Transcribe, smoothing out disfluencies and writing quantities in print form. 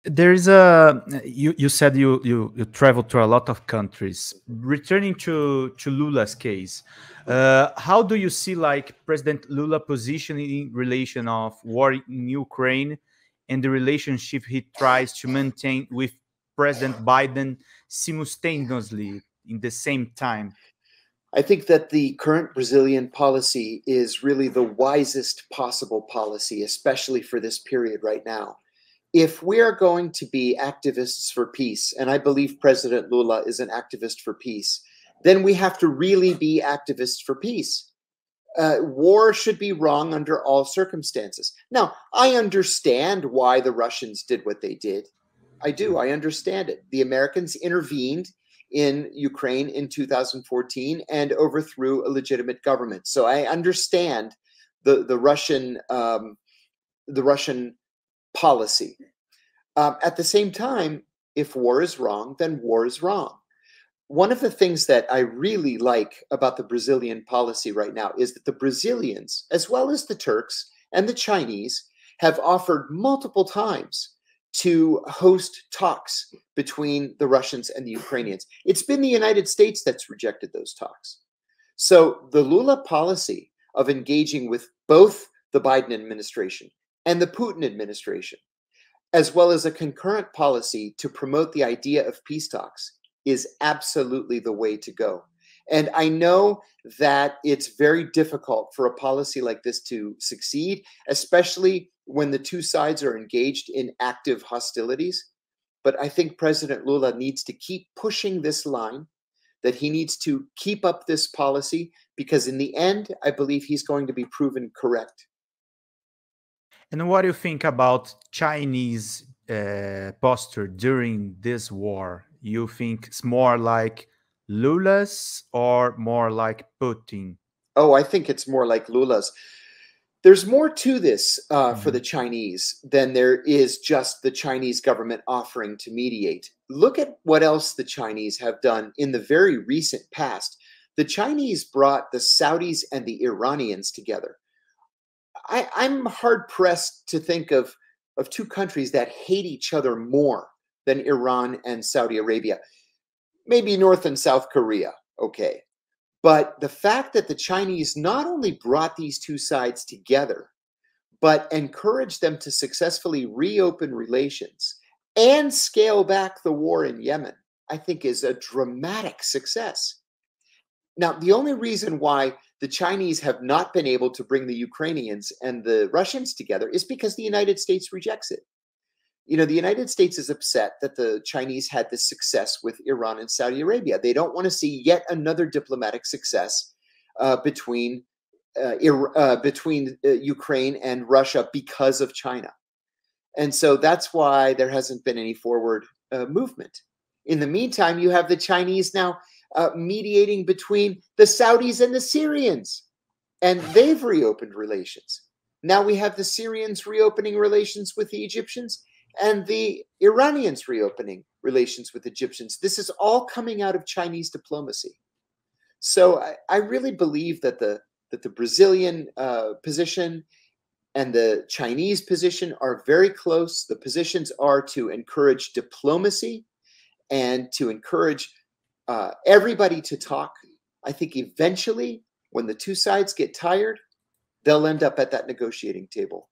There is a you said you traveled to a lot of countries. Returning to Lula's case, how do you see like President Lula position in relation of war in Ukraine and the relationship he tries to maintain with President Biden simultaneously in the same time? I think that the current Brazilian policy is really the wisest possible policy, especially for this period right now. If we are going to be activists for peace, and I believe President Lula is an activist for peace, then we have to really be activists for peace. War should be wrong under all circumstances. Now, I understand why the Russians did what they did. I do. I understand it. The Americans intervened in Ukraine in 2014 and overthrew a legitimate government. So I understand the Russian policy. At the same time, if war is wrong, then war is wrong. One of the things that I really like about the Brazilian policy right now is that the Brazilians, as well as the Turks and the Chinese, have offered multiple times to host talks between the Russians and the Ukrainians. It's been the United States that's rejected those talks. So the Lula policy of engaging with both the Biden administration and the Putin administration, as well as a concurrent policy to promote the idea of peace talks, is absolutely the way to go. And I know that it's very difficult for a policy like this to succeed, especially when the two sides are engaged in active hostilities. But I think President Lula needs to keep pushing this line, that he needs to keep up this policy, because in the end, I believe he's going to be proven correct. And what do you think about Chinese posture during this war? You think it's more like Lula's or more like Putin? Oh, I think it's more like Lula's. There's more to this for the Chinese than there is just the Chinese government offering to mediate. Look at what else the Chinese have done in the very recent past. The Chinese brought the Saudis and the Iranians together. I'm hard-pressed to think of two countries that hate each other more than Iran and Saudi Arabia. Maybe North and South Korea, okay. But the fact that the Chinese not only brought these two sides together, but encouraged them to successfully reopen relations and scale back the war in Yemen, I think is a dramatic success. Now, the only reason why the Chinese have not been able to bring the Ukrainians and the Russians together is because the United States rejects it. You know, the United States is upset that the Chinese had this success with Iran and Saudi Arabia. They don't want to see yet another diplomatic success between Ukraine and Russia because of China. And so that's why there hasn't been any forward movement. In the meantime, you have the Chinese now mediating between the Saudis and the Syrians, and they've reopened relations. Now we have the Syrians reopening relations with the Egyptians and the Iranians reopening relations with Egyptians. This is all coming out of Chinese diplomacy. So I really believe that the Brazilian position and the Chinese position are very close. The positions are to encourage diplomacy and to encourage everybody to talk. I think eventually, when the two sides get tired, they'll end up at that negotiating table.